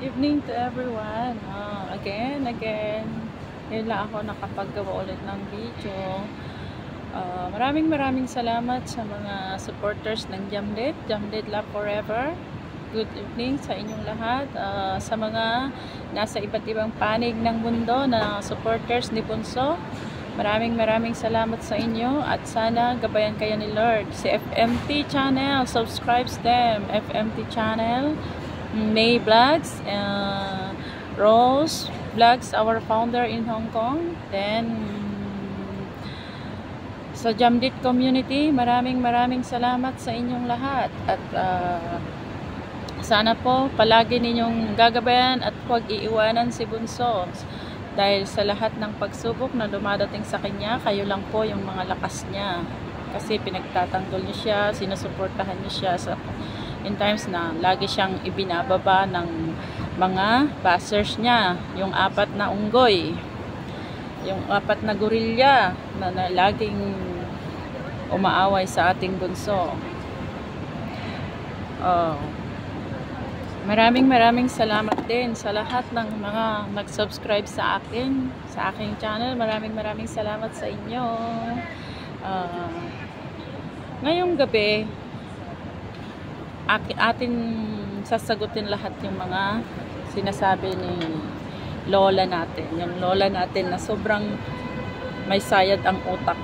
Evening to everyone. Again. Ngayon lang ako nakapaggawa ulit ng video. Maraming salamat sa mga supporters ng Jamlet. Jamlet Love Forever. Good evening sa inyong lahat. Sa mga nasa iba't ibang panig ng mundo na supporters ni Bunso, maraming salamat sa inyo at sana gabayan kayo ni Lord. Si FMT channel, subscribes them. FMT channel, May Vlogs, Rose Vlogs, our founder in Hong Kong. Then sa Jamlit community, maraming salamat sa inyong lahat at sana po palagi ninyong gagabayan at huwag iiwanan si Bunso dahil sa lahat ng pagsubok na dumadating sa kanya, kayo lang po yung mga lakas niya kasi pinagtatanggol niyo siya, sinusuportahan niyo siya in times na lagi siyang ibinababa ng mga bashers niya, yung 4 na unggoy, yung 4 na gorilya na laging umaaway sa ating Bunso. Maraming salamat din sa lahat ng mga nag-subscribe sa aking channel. Maraming salamat sa inyo. Ngayong gabi atin sasagutin lahat yung mga sinasabi ni lola natin. Yung lola natin na sobrang may sayad ang utak.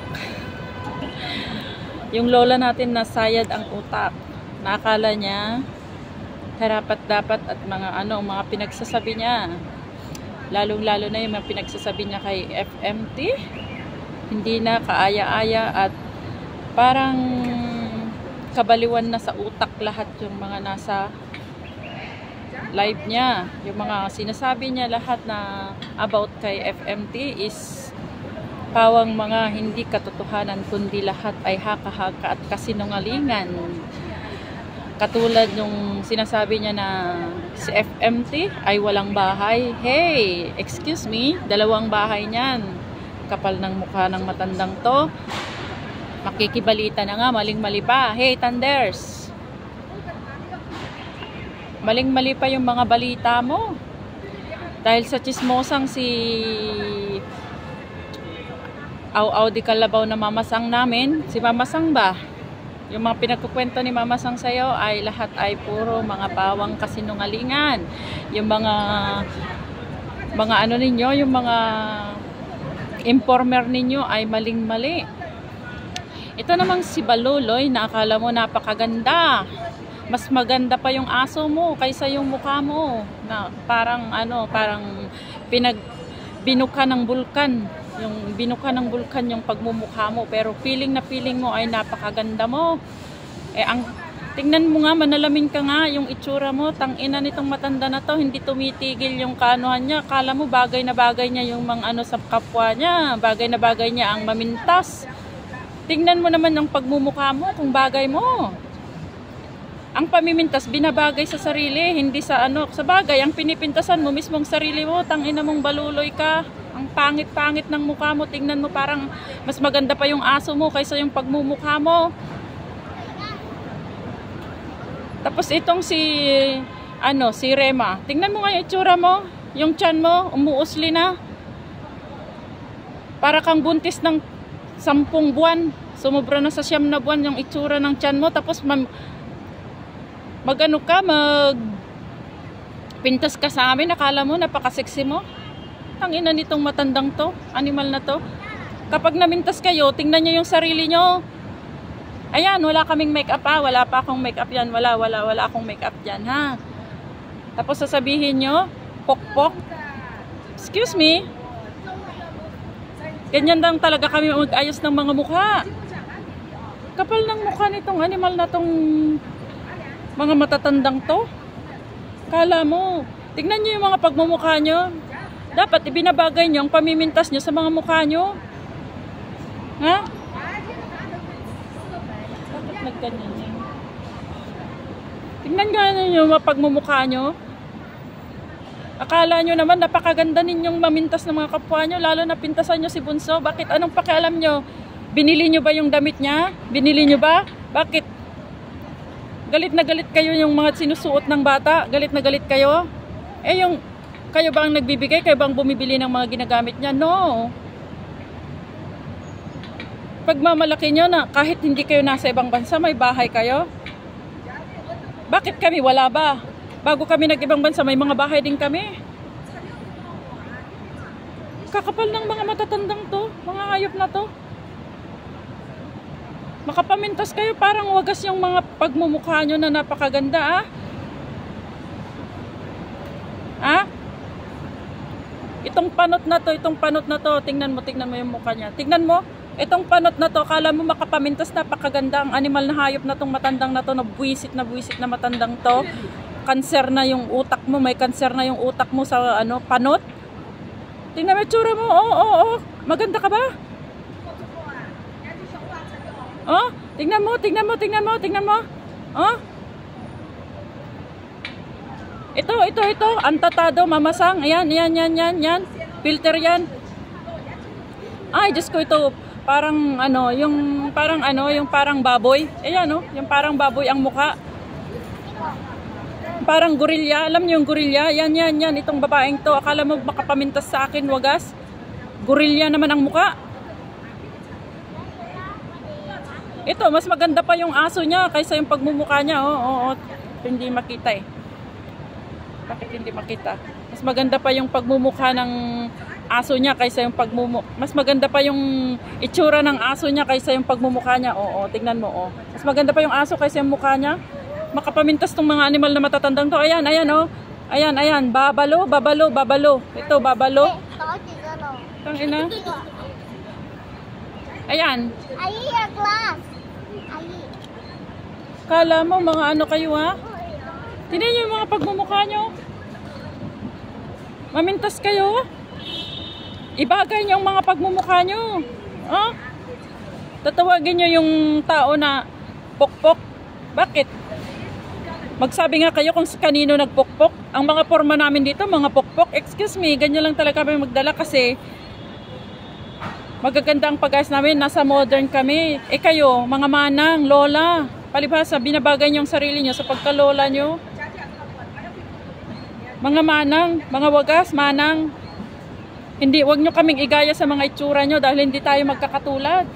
Yung lola natin na sayad ang utak. Nakakala niya dapat at mga pinagsasabi niya. Lalong-lalo na yung mga pinagsasabi niya kay FMT. Hindi na kaaya-aya at parang kabaliwan na sa utak lahat yung mga nasa live niya. Yung mga sinasabi niya lahat na about kay FMT is pawang mga hindi katotohanan kundi lahat ay haka-haka at kasinungalingan. Katulad yung sinasabi niya na si FMT ay walang bahay. Hey, excuse me, 2 bahay niyan. Kapal ng mukha ng matandang to. Makikibalita na nga, maling-mali pa. Hey, Thunders! Maling-mali pa yung mga balita mo. Dahil sa chismosang si Aw di Kalabaw na mamasang namin, si mamasang ba? Yung mga pinagkukwento ni mamasang sa'yo ay lahat ay puro mga pawang kasinungalingan. Yung mga ano ninyo, yung mga informer ninyo ay maling-mali. Ito namang si Baluloy na akala mo napakaganda. Mas maganda pa yung aso mo kaysa yung mukha mo. Na parang binuka ng bulkan. Yung binuka ng bulkan yung pagmumukha mo. Pero feeling mo ay napakaganda mo. Tingnan mo nga, manalamin ka nga yung itsura mo. Tangina nitong matanda na to, hindi tumitigil yung kanuhan niya. Akala mo bagay na bagay niya yung mga sa kapwa niya. Bagay na bagay niya ang mamintas. Tingnan mo naman ang pagmumukha mo kung bagay mo. Ang pamimintas binabagay sa sarili, hindi sa sa bagay. Ang pinipintasan mo mismong sarili mo, tangina mong baluloy ka. Ang pangit ng mukha mo, tingnan mo parang mas maganda pa yung aso mo kaysa yung pagmumukha mo. Tapos itong si Rema, tingnan mo nga yung itsura mo, yung tiyan mo, umuusli na. Para kang buntis ng 10 buwan. Sumubra na sa 9 na buwan yung itsura ng tiyan mo. Tapos pintas ka sa amin. Akala mo napaka-sexy mo. Ang ina nitong matandang to, animal na to. Kapag namintas kayo, tingnan nyo yung sarili nyo. Ayan, wala kaming make-up ha. Wala pa akong make-up yan. Wala akong make-up yan ha. Tapos sasabihin nyo, pokpok. Excuse me. Ganyan lang talaga kami mag-ayos ng mga mukha. Kapal ng mukha nitong animal na tong mga matatandang to. Kala mo, tignan nyo yung mga pagmumukha nyo. Dapat ibinabagay nyo ang pamimintas nyo sa mga mukha nyo. Ha? Bakit nagganyan yan? Tignan nyo yung mga pagmumukha nyo. Akala nyo naman napakaganda ninyong mamintas ng mga kapwa nyo, lalo na pintasan nyo si Bunso. Bakit? Anong pakialam nyo? Binili nyo ba yung damit niya? Binili nyo ba? Bakit? Galit na galit kayo yung mga sinusuot ng bata? Galit na galit kayo? Eh yung, kayo ba ang nagbibigay? Kayo ba ang bumibili ng mga ginagamit niya? No. Pagmamalaki nyo na kahit hindi kayo nasa ibang bansa, may bahay kayo. Bakit kami? Wala ba? Bago kami nag-ibang bansa, may mga bahay din kami. Kakapal ng mga matatandang to, mga hayop na to. Makapamintas kayo, parang wagas yung mga pagmumukha nyo na napakaganda, ah. Ah? Itong panot na to, tingnan mo yung mukha niya. Tingnan mo, itong panot na to, kala mo makapamintas, napakaganda ang animal na hayop na tong matandang na to, na buwisit na matandang to. Kanser na yung utak mo, may kanser na yung utak mo sa ano, panot. Tingnan mo yung tsura mo, oo. Maganda ka ba? Oh, tingnan mo. Oh. Ito. Antatado, mamasang. Ayan. Filter yan. Ay, Diyos ko, ito. Parang yung parang baboy. Ayan, oh. Yung parang baboy ang mukha. Parang gorilla. Alam niyo yung gorilla? Yan. Itong babaeng to. Akala mo makapamintas sa akin, wagas? Gorilla naman ang mukha. Ito, mas maganda pa yung aso niya kaysa yung pagmumukha niya. Oo. Hindi makita eh. Bakit hindi makita? Mas maganda pa yung pagmumukha ng aso niya kaysa yung mas maganda pa yung itsura ng aso niya kaysa yung pagmumukha niya. Oo, tingnan mo, oh. Mas maganda pa yung aso kaysa yung mukha niya. Makapamintas tong mga animal na matatandang to. Ayan, oh. Ayan. Babalo. Ito, babalo. Tangina. Ayan. Glass. Kala mo mga ano kayo, ha? Tingnan niyo yung mga pagmumukha nyo. Mamintas kayo. Ibagay niyo yung mga pagmumukha nyo. Oh? Tatawagin niyo yung tao na pokpok. Bakit? Magsabi nga kayo kung kanino nagpokpok. Ang mga forma namin dito, mga pokpok. Excuse me, ganyan lang talaga kami magdala kasi magaganda ang pag-ayos namin. Nasa modern kami. Eh kayo, mga manang, lola, palibhasa, binabagay niyo ang sarili niyo sa pagkalola niyo. Mga manang, mga wagas, manang. Hindi, wag niyo kaming igaya sa mga itsura niyo dahil hindi tayo magkakatulad.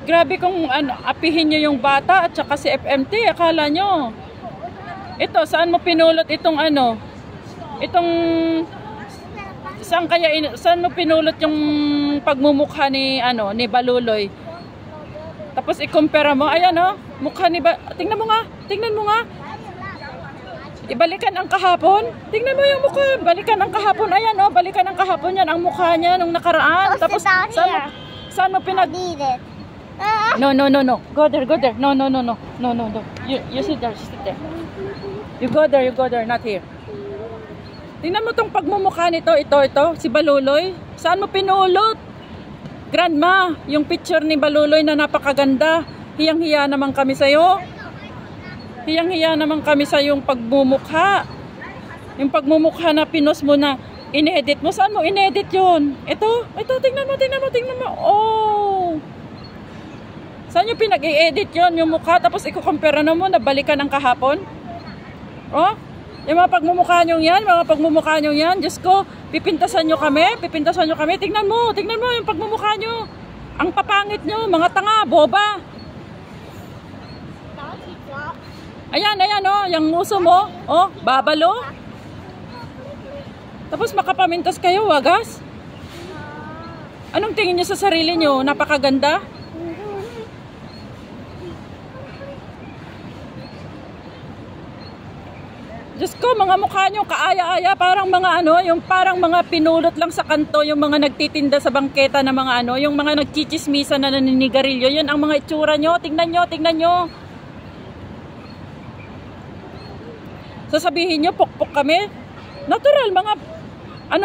Grabe kung apihin nyo yung bata at saka si FMT, akala nyo. Ito, saan mo pinulot itong saan mo pinulot yung pagmumukha ni Baluloy? Tapos ikumpara mo, ayan mukha ni tingnan mo nga. Ibalikan ang kahapon. Tingnan mo yung mukha, balikan ang kahapon. Ayan balikan ang kahapon yan, ang mukha niya nung nakaraan. Tapos saan mo pinag... No. Go there. No. You sit there. You go there, not here. Tingnan mo tong pagmumukha nito, ito, si Baluloy. Saan mo pinulot? Grandma, yung picture ni Baluloy na napakaganda. Hiyang-hiya naman kami sa'yo. Hiyang-hiya naman kami sa yung pagmumukha. Yung pagmumukha na pinos mo na inedit mo. Saan mo inedit yun? Ito, tingnan mo. Oh! Saan yung pinag-i-edit yun, yung mukha, tapos ikukumpara na mo, nabalikan ang kahapon? Oh? Yung mga pagmumukha nyo yan, Diyos ko, pipintasan nyo kami. Tingnan mo yung pagmumukha nyo. Ang papangit nyo, mga tanga, boba. Ayan, yung nguso mo, babalo. Tapos makapamintas kayo, wagas. Anong tingin nyo sa sarili nyo? Napakaganda? Diyos ko, mga mukha nyo kaaya-aya, parang mga parang mga pinulot lang sa kanto, yung mga nagtitinda sa bangketa na mga yung mga nagchichismisa na naninigarilyo, yun ang mga itsura nyo. Tingnan nyo. Sasabihin nyo, pokpok kami. Natural, mga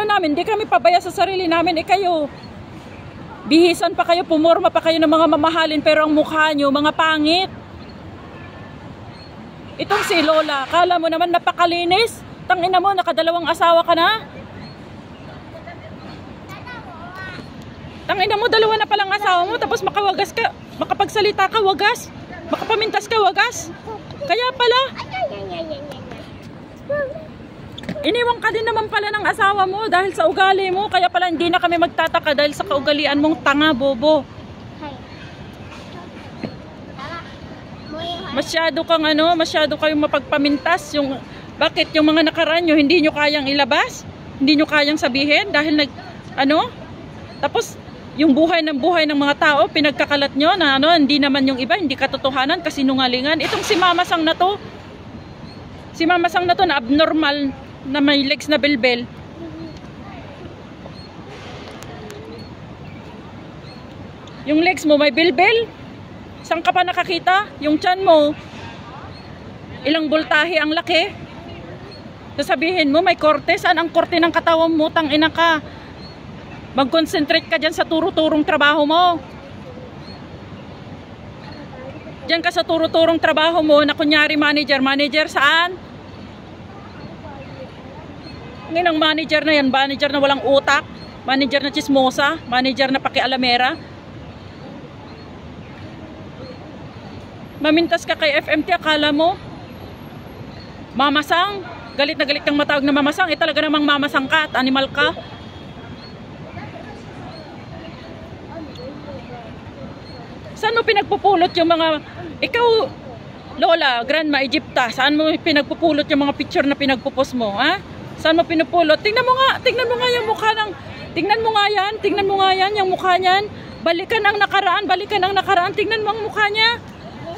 namin, di kami pabaya sa sarili namin. Kayo, bihisan pa kayo, pumorma pa kayo ng mga mamahalin, pero ang mukha nyo, mga pangit. Itong si Lola, kala mo naman napakalinis. Tangina mo, nakadalawang asawa ka na. Tangina mo, dalawa na palang asawa mo, tapos makapagsalita ka, wagas. Makapamintas ka, wagas. Kaya pala, iniwan ka din naman pala ng asawa mo dahil sa ugali mo. Kaya pala hindi na kami magtataka dahil sa kaugalian mong tanga, bobo. Masyado kang masyado kayong mapagpamintas. Bakit yung mga nakaraan nyo, hindi nyo kayang ilabas? Hindi nyo kayang sabihin dahil tapos yung buhay ng mga tao, pinagkakalat nyo na hindi naman yung iba, hindi katotohanan, kasinungalingan. Itong si Mama Sang na to, na abnormal, na may legs na belbel. Yung legs mo may belbel? Saan ka pa nakakita? Yung tiyan mo, ilang voltahe ang laki. Sasabihin mo may korte. Saan ang korte ng katawan mo? Tangina ka. Mag-concentrate ka dyan sa turo-turong trabaho mo. Diyan ka sa turo-turong trabaho mo na kunyari manager saan? Ang manager na yan, manager na walang utak, manager na chismosa, manager na pakialamera. Mamintas ka kay FMT, akala mo Mama Sang, galit na galit kang matawag na Mama Sang, talaga namang Mama Sang ka at animal ka. Saan mo pinagpupulot yung mga, ikaw Lola, Grandma, Egypta, saan mo pinagpupulot yung mga picture na pinagpupos mo, ha? Saan mo pinupulot? Tingnan mo nga yung mukha tingnan mo nga yan, yung mukha niyan. Balikan ang nakaraan, tingnan mo ang mukha niya.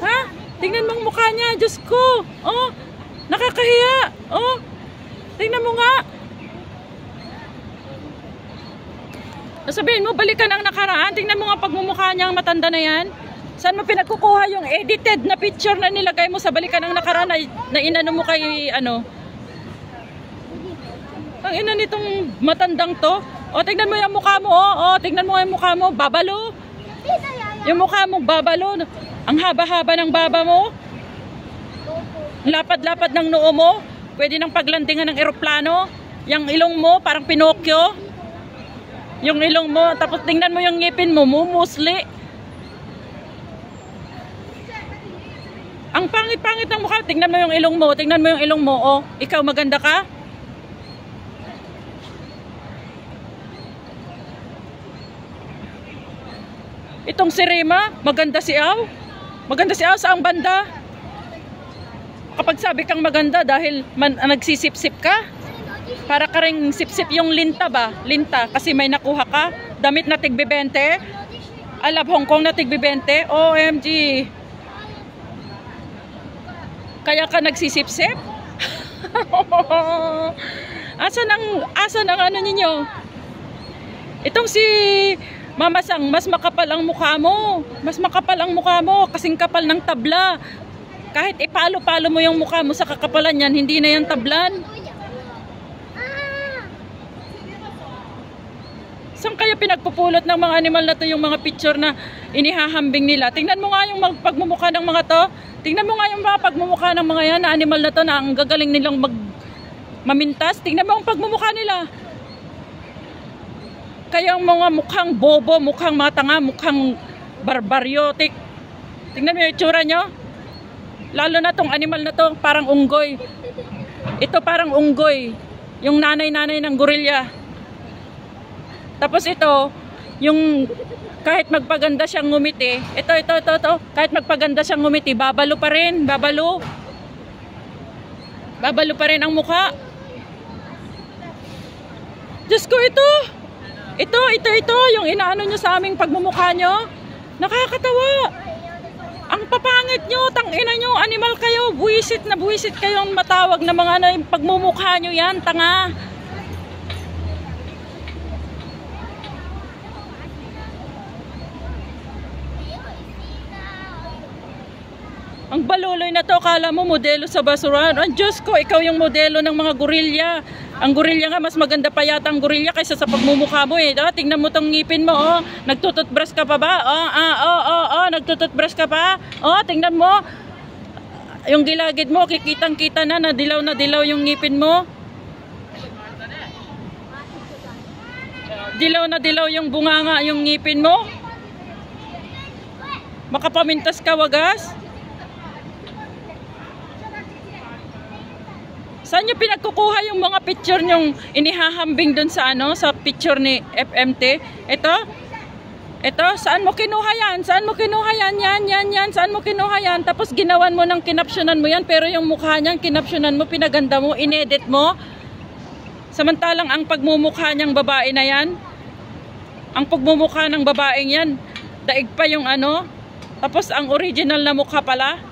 Ha? Tingnan mo ang mukha niya, Diyos ko. Oh, nakakahiya. Oh, tingnan mo nga. Sabihin mo, balikan ang nakaraan, tingnan mo nga pagmumukha niya, ang matanda na yan. Saan mo pinagkukuha yung edited na picture na nilagay mo sa balikan ng nakaraan na inano mo kay Ang ina nitong matandang to. O, tignan mo yung mukha mo. Tignan mo yung mukha mo. Babalo. Yung mukha mo, babalo. Ang haba-haba ng baba mo. Lapad-lapad ng noo mo. Pwede nang paglandingan ng eroplano. Yung ilong mo, parang Pinocchio. Yung ilong mo. Tapos tingnan mo yung ngipin mo. Mumusli. Ang pangit-pangit ng mukha. Tingnan mo yung ilong mo. Oh, ikaw maganda ka? Itong si Rema, maganda si Aw. Maganda si Aw sa ang banda. Kapag sabi kang maganda dahil nagsisip-sip ka, para ka ring sip-sip yung linta ba? Linta, kasi may nakuha ka. Damit na tig-20. Alab Hong Kong na tig-20. OMG. Kaya ka nagsisip-sip? Asan ang ano ninyo? Itong si Mama Sang, mas makapal ang mukha mo. Kasing kapal ng tabla. Kahit ipalo-palo mo yung mukha mo sa kakapalan yan, hindi na yan tablan. Saan kaya pinagpupulot ng mga animal na to yung mga picture na inihahambing nila? Tingnan mo nga yung pagmumukha ng mga to. Tingnan mo nga yung mga pagmumukha ng mga yan na animal na to na ang gagaling nilang mamintas. Tingnan mo ang pagmumukha nila. Kaya ang mga mukhang bobo, mukhang matanga, mukhang barbaryotik. Tingnan mo yung itsura nyo. Lalo na tong animal na to, parang unggoy. Ito parang unggoy. Yung nanay-nanay ng gorilya. Tapos ito, yung kahit magpaganda siyang ngumiti, ito, kahit magpaganda siyang ngumiti, babalo pa rin, babalo. Babalo pa rin ang mukha. Diyos ko, ito, yung inaano nyo sa aming pagmumukha nyo. Nakakatawa. Ang papangit nyo, tangina nyo, animal kayo, buwisit kayong matawag na mga pagmumukha nyo yan, tanga. Ang baluloy na to, kala mo modelo sa basurahan. Ang Diyos ko, ikaw yung modelo ng mga gorilya. Ang gorilya nga, mas maganda pa yata ang gorilya kaysa sa pagmumukha mo eh. Tingnan mo tong ngipin mo, oh. Nagtututbrush ka pa ba? Nagtututbrush ka pa? Oh, tingnan mo. Yung gilagid mo, kikitang-kita na dilaw yung ngipin mo. Dilaw na dilaw yung bunganga yung ngipin mo. Makapamintas ka, wagas. Saan nyo pinagkukuha yung mga picture nyong inihahambing dun sa ano, sa picture ni FMT? Ito, saan mo kinuha yan? Saan mo kinuha yan? Yan. Saan mo kinuha yan? Tapos ginawan mo ng kinapsyonan mo yan, pero yung mukha niyan, kinapsyonan mo, pinaganda mo, inedit mo. Samantalang ang pagmumukha niyang babae na yan, ang pagmumukha ng babaeng yan, daig pa yung ano, tapos ang original na mukha pala.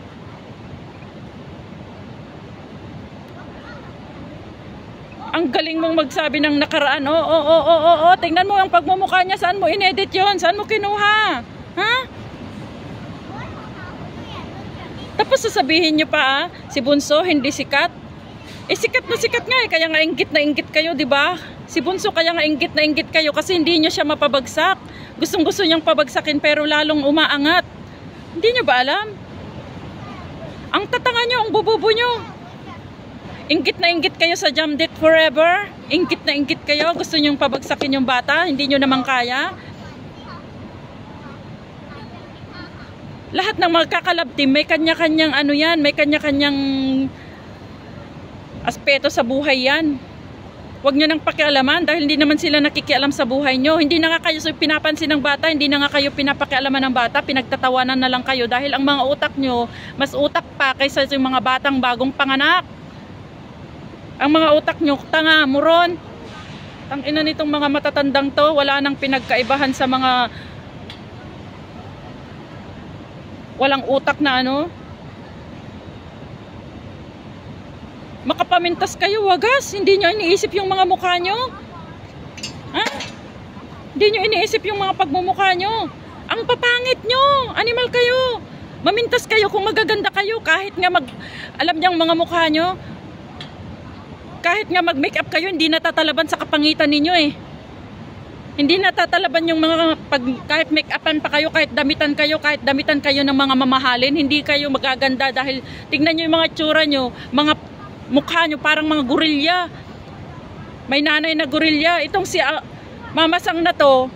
Ang galing mong magsabi ng nakaraan. Oo. Tingnan mo ang pagmumukha niya. Saan mo inedit yon? Saan mo kinuha? Ha? Tapos sasabihin niyo pa, si Bunso hindi sikat. Sikat nga eh. Kaya nga inggit na inggit kayo, di ba? Si Bunso kaya nga inggit na inggit kayo kasi hindi niyo siya mapabagsak. Gustong-gusto niyang pabagsakin pero lalong umaangat. Hindi niyo ba alam? Ang tatanga niyo, ang bububo niyo. Inggit na inggit kayo sa Jamdit Forever. Inggit na inggit kayo. Gusto nyong pabagsakin yung bata. Hindi nyo naman kaya. Lahat ng magkakalab team, may kanya-kanyang ano yan. May kanya-kanyang aspeto sa buhay yan. Huwag nyo nang pakialaman dahil hindi naman sila nakikialam sa buhay nyo. Hindi na nga kayo pinapansin ng bata. Hindi na nga kayo pinapakialaman ng bata. Pinagtatawanan na lang kayo dahil ang mga utak nyo, mas utak pa kaysa yung mga batang bagong panganak. Ang mga utak nyo, tanga, muron. Tangina nitong mga matatandang to, wala nang pinagkaibahan sa mga walang utak na ano. Makapamintas kayo, wagas. Hindi nyo iniisip yung mga mukha nyo. Ha? Hindi nyo iniisip yung mga pagmumukha nyo. Ang papangit nyo. Animal kayo. Mamintas kayo kung magaganda kayo. Kahit nga alam niyang mga mukha nyo. Kahit nga mag-makeup kayo, hindi natatalaban sa kapangitan ninyo eh. Hindi natatalaban yung mga kahit make-upan pa kayo, kahit damitan kayo ng mga mamahalin, hindi kayo magaganda dahil tingnan nyo yung mga tsura nyo, mga mukha nyo parang mga gorilya. May nanay na gorilya. Itong si mamasang na to,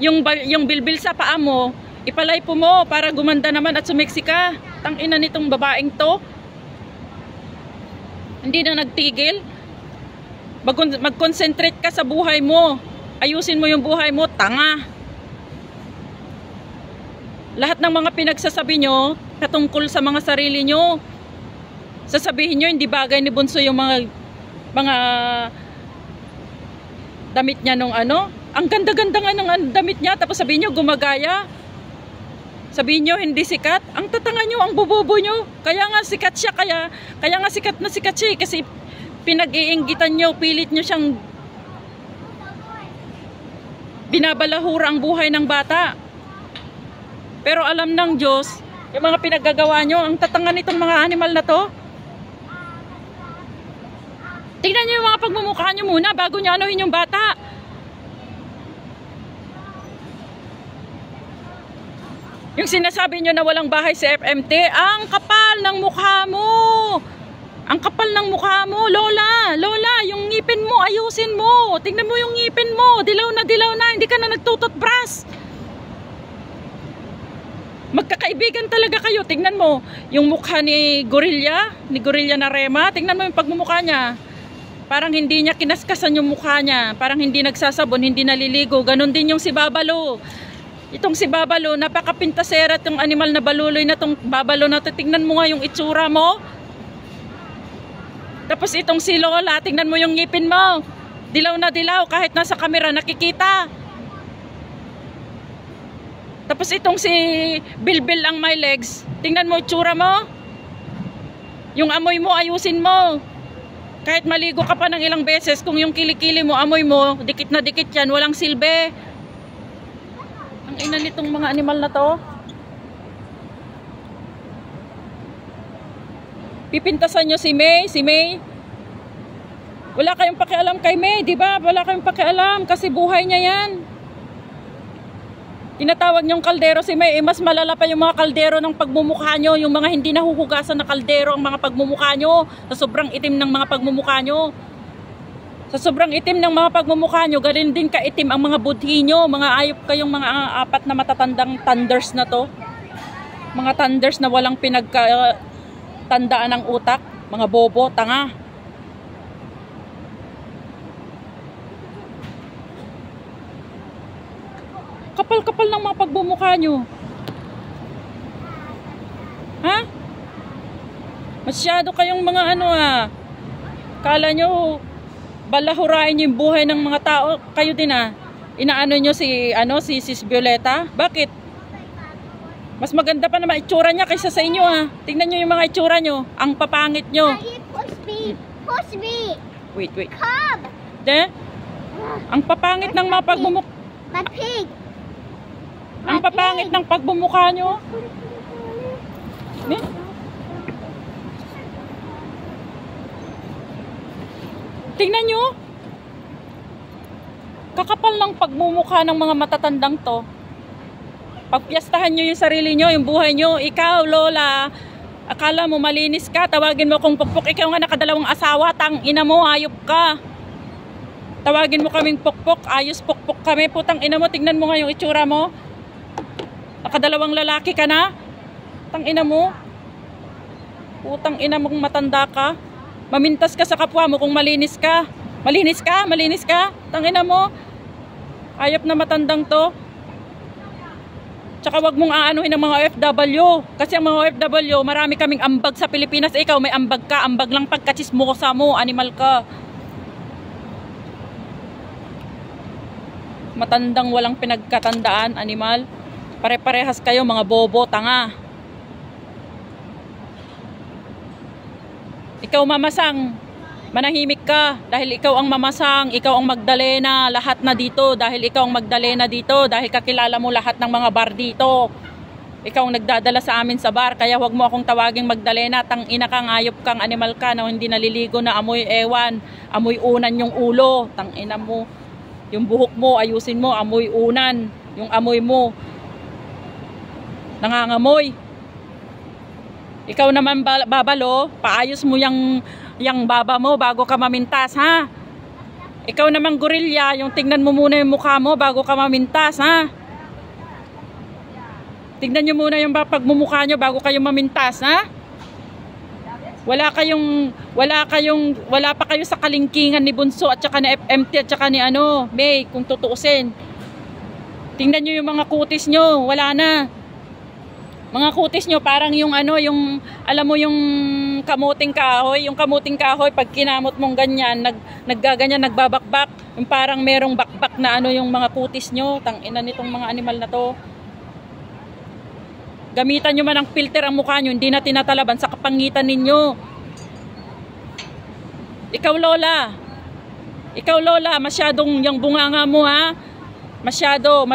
yung bilbil sa paa mo, ipalay po mo para gumanda naman at sumeksi ka. Tangina nitong babaeng to. Hindi na nagtigil. Mag-concentrate ka sa buhay mo. Ayusin mo yung buhay mo, tanga. Lahat ng mga pinagsasabi nyo katungkol sa mga sarili nyo, sasabihin nyo hindi bagay ni Bunso yung mga damit niya nung ano. Ang ganda-ganda nga ng damit niya, tapos sabihin nyo gumagaya. Sabihin nyo hindi sikat. Ang tatanga nyo, ang bubobo nyo. Kaya nga sikat siya, kaya nga sikat na sikat siya kasi pinag-iinggitan nyo, pilit nyo siyang binabalahura ang buhay ng bata. Pero alam ng Diyos, yung mga pinaggagawa nyo, ang tatanga nitong mga animal na to. Tingnan nyo yung mga pagmumukha nyo muna bago nyo anuhin yung bata. Yung sinasabi nyo na walang bahay sa FMT, ang kapal ng mukha mo. Ang kapal ng mukha mo, Lola. Lola, yung ngipin mo, ayusin mo. Tingnan mo yung ngipin mo. Dilaw na, hindi ka na nagtututbrush. Magkakaibigan talaga kayo. Tingnan mo, yung mukha ni Gorilla na Rema. Tingnan mo yung pagmumukha niya. Parang hindi niya kinaskasan yung mukha niya. Parang hindi nagsasabon, hindi naliligo. Ganon din yung si Babalo. Itong si Babalo, napakapintasera itong animal na baluloy na itong Babalo na ito. Tingnan mo nga yung itsura mo. Tapos itong si Lola, tingnan mo yung ngipin mo. Dilaw na dilaw, kahit nasa kamera nakikita. Tapos itong si Bilbil ang my legs. Tingnan mo itsura mo. Yung amoy mo, ayusin mo. Kahit maligo ka pa ng ilang beses, kung yung kilikili mo, amoy mo, dikit na dikit yan, walang silbi. Ang ina nitong mga animal na to. Pipintasan nyo si May. Wala kayong pakialam kay May, di ba? Wala kayong pakialam kasi buhay niya yan. Tinatawag nyong kaldero si May, mas malala pa yung mga kaldero ng pagmumukha nyo, yung mga hindi nahuhugasan na kaldero ang mga pagmumukha nyo, sa sobrang itim ng mga pagmumukha nyo. Sa sobrang itim ng mga pagmumukha nyo, galing din kaitim ang mga budhi nyo. Mga ayop kayong mga apat na matatandang thunders na to. Mga thunders na walang pinagtandaan ng utak. Mga bobo, tanga. Kapal-kapal ng mga pagbumukha nyo. Ha? Masyado kayong mga ano kala nyo balahurain yung buhay ng mga tao. Kayo din inaano nyo si Sis Violeta. Bakit? Mas maganda pa naman itsura niya kaysa sa inyo Tingnan nyo yung mga itsura nyo. Ang papangit nyo. Push me. Wait. Come. De? Ang papangit ng mga pagbumukha. My pig. Ang papangit ng pagbumukha nyo. Tingnan nyo. Kakapal ng pagmumukha ng mga matatandang to. Pagpiyastahan nyo yung sarili nyo, yung buhay nyo. Ikaw, Lola, akala mo malinis ka, tawagin mo kung pukpok. Ikaw nga nakadalawang asawa, tang ina mo, hayop ka. Tawagin mo kaming pukpok, ayos pukpok kami. Putang ina mo, tingnan mo nga yung itsura mo. Nakadalawang lalaki ka na. Tang ina mo. Putang ina mong matanda ka. Mamintas ka sa kapwa mo kung malinis ka. Malinis ka. Tang ina mo. Ayop na matandang to. Tsaka wag mong aanuhin ng mga OFW. Kasi ang mga OFW, marami kaming ambag sa Pilipinas. Ikaw may ambag ka. Ambag lang pagkachismosa mo. Animal ka. Matandang walang pinagkatandaan. Animal. Pare-parehas kayo mga bobo, tanga. Ikaw mamasang, manahimik ka dahil ikaw ang mamasang, ikaw ang Magdalena, lahat na dito dahil ikaw ang Magdalena dito, dahil kakilala mo lahat ng mga bar dito. Ikaw ang nagdadala sa amin sa bar, kaya wag mo akong tawaging Magdalena, tang ina kang, ayop kang, animal ka na hindi naliligo na amoy ewan, amoy unan yung ulo, tang ina mo. Yung buhok mo, ayusin mo, amoy unan, yung amoy mo. Nangangamoy. Ikaw naman babalo, paayos mo yung baba mo bago ka mamintas, ha? Ikaw naman gorilla, yung tingnan mo muna yung mukha mo bago ka mamintas, ha? Tingnan nyo muna yung pagmumukha nyo bago kayo mamintas, ha? Wala pa kayo sa kalingkingan ni Bunso at saka ni FMT at saka ni May, kung tutuusin. Tingnan nyo yung mga kutis nyo, wala na. Mga kutis nyo parang yung alam mo yung kamuting kahoy, pag kinamot mong ganyan, naggaganyan, nagbabakbak, yung parang merong bakbak na yung mga kutis nyo, tangina nitong mga animal na to. Gamitan nyo man ang filter ang mukha nyo, hindi na tinatalaban sa kapangitan ninyo. Ikaw Lola, masyadong yung bunganga mo, ha? Masyado.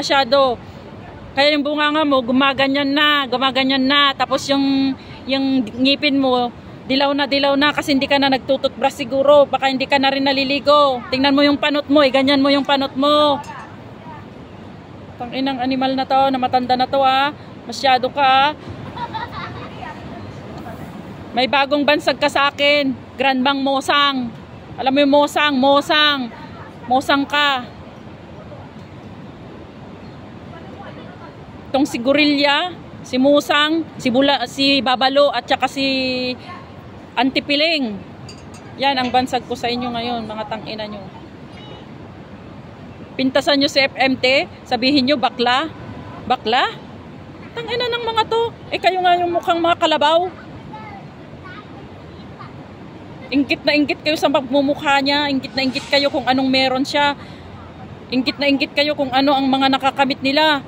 Kaya yung bunganga mo, gumaganyan na. Tapos yung ngipin mo, dilaw na kasi hindi ka na nagtututbrush siguro. Baka hindi ka na rin naliligo. Tingnan mo yung panot mo, ganyan mo yung panot mo. Tanginang animal na to, na matanda na to, ha. Masyado ka, ha. May bagong bansag ka sa akin. Grandbang Mosang. Alam mo yung Mosang ka. Itong si Gorilla, si Musang, si Babalo at saka si Antipiling. Yan ang bansag ko sa inyo ngayon, mga tangina nyo. Pintasan nyo si FMT, sabihin nyo bakla. Bakla? Tangina ng mga to. Kayo nga yung mukhang mga kalabaw. Ingit na ingit kayo sa pagmumukha niya. Ingit na ingit kayo kung anong meron siya. Ingit na ingit kayo kung ano ang mga nakakamit nila.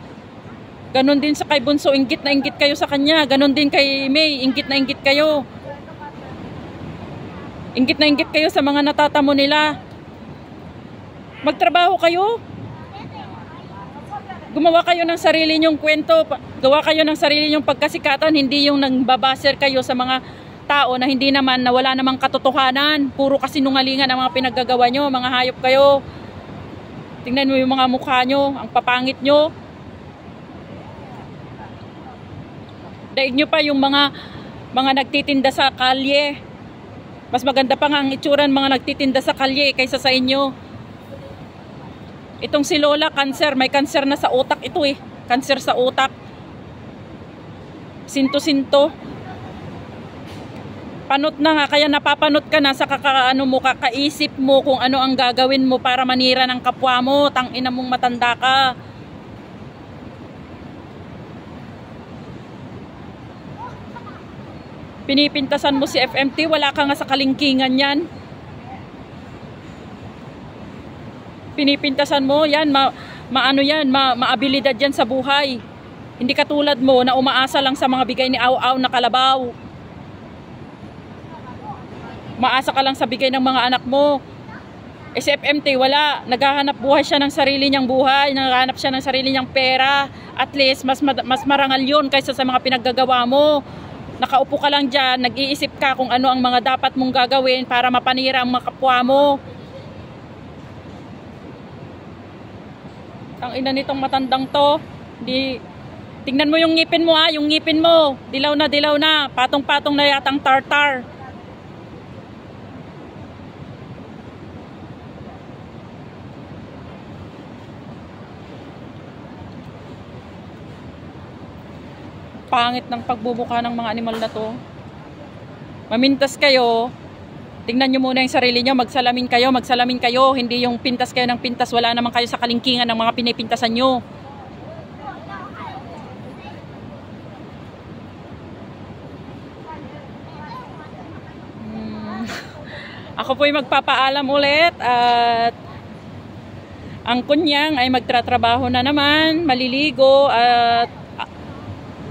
Ganon din sa kay Bunso, ingit na ingit kayo sa kanya. Ganon din kay May, ingit na ingit kayo. Ingit na ingit kayo sa mga natatamo nila. Magtrabaho kayo. Gumawa kayo ng sarili nyong kwento. Gawa kayo ng sarili nyong pagkasikatan. Hindi yung nagbabaser kayo sa mga tao na hindi naman, na wala namang katotohanan. Puro kasinungalingan ang mga pinaggagawa nyo. Mga hayop kayo. Tingnan mo yung mga mukha nyo. Ang papangit nyo. Daig nyo pa yung mga nagtitinda sa kalye. Mas maganda pa nga ang itsura ng mga nagtitinda sa kalye kaysa sa inyo. Itong si Lola, cancer. May cancer na sa utak ito eh. Cancer sa utak. Sinto-sinto. Panot na nga, kaya napapanot ka na sa kakaisip mo kung ano ang gagawin mo para manira ng kapwa mo. Tangina mong matanda ka. Pinipintasan mo si FMT, wala ka nga sa kalingkingan yan. Pinipintasan mo, yan, maabilidad yan sa buhay. Hindi katulad mo na umaasa lang sa mga bigay ni Aw-Aw na kalabaw. Maasa ka lang sa bigay ng mga anak mo. Si FMT wala, naghahanap buhay siya ng sarili niyang buhay, naghahanap siya ng sarili niyang pera. At least mas marangal yun kaysa sa mga pinaggagawa mo. Nakaupo ka lang dyan, nag-iisip ka kung ano ang mga dapat mong gagawin para mapanira ang mga kapwa mo. Ang ina nitong matandang to, tingnan mo yung ngipin mo yung ngipin mo, dilaw na, patong-patong na yatang tartar. Pangit ng pagbubuka ng mga animal na to. Mamintas kayo, tingnan nyo muna yung sarili nyo, magsalamin kayo, hindi yung pintas kayo ng pintas, wala naman kayo sa kalingkingan ng mga pinipintasan nyo. Ako po'y magpapaalam ulit at ang kunyang ay magtratrabaho na naman, maliligo at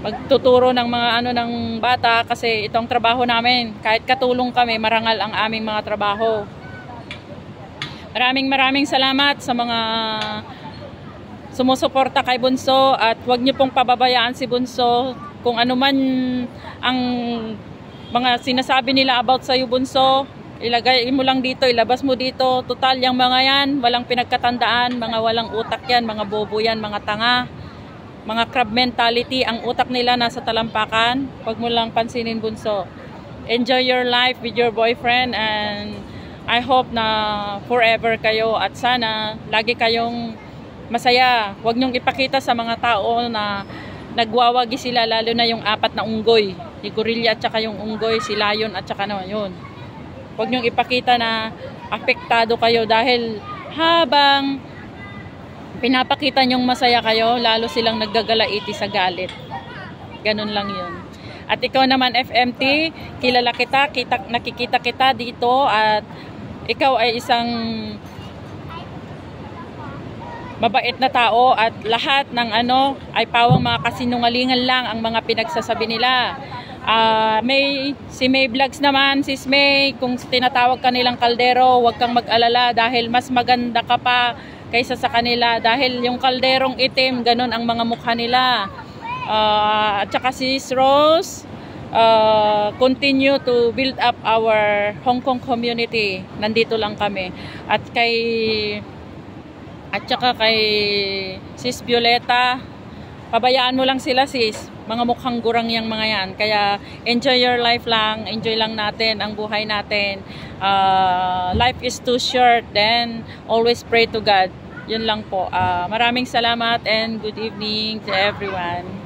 magtuturo ng mga ng bata kasi itong trabaho namin, kahit katulong kami, marangal ang aming mga trabaho. Maraming salamat sa mga sumusuporta kay Bunso at huwag niyo pong pababayaan si Bunso kung ano man ang mga sinasabi nila about sa iyo, Bunso. Ilagay mo lang dito, ilabas mo dito. Total, yung mga yan, walang pinagkatandaan, mga walang utak yan, mga bobo yan, mga tanga. Mga crab mentality, ang utak nila nasa talampakan. Huwag mo lang pansinin, Bunso. Enjoy your life with your boyfriend and I hope na forever kayo at sana lagi kayong masaya. Huwag niyong ipakita sa mga tao na nagwawagi sila, lalo na yung apat na unggoy. Yung gorilla at saka yung unggoy, si lion at saka naman yun. Huwag niyong ipakita na apektado kayo dahil habang pinapakita nyong masaya kayo, lalo silang naggagalaiti sa galit. Ganun lang yun. At ikaw naman, FMT, kilala kita, nakikita kita dito at ikaw ay isang mabait na tao at lahat ng ay pawang mga kasinungalingan lang ang mga pinagsasabi nila. Si May Vlogs naman, sis May, kung tinatawag ka nilang kaldero, huwag kang mag-alala dahil mas maganda ka pa kaysa sa kanila dahil yung kalderong itim, ganun ang mga mukha nila. At saka si Rose, continue to build up our Hong Kong community. Nandito lang kami. At saka kay Sis Violeta, pabayaan mo lang sila, sis. Mga mukhang gurang yang mga yan. Kaya enjoy your life lang. Enjoy lang natin ang buhay natin. Life is too short. Then always pray to God. Yun lang po. Maraming salamat and good evening to everyone.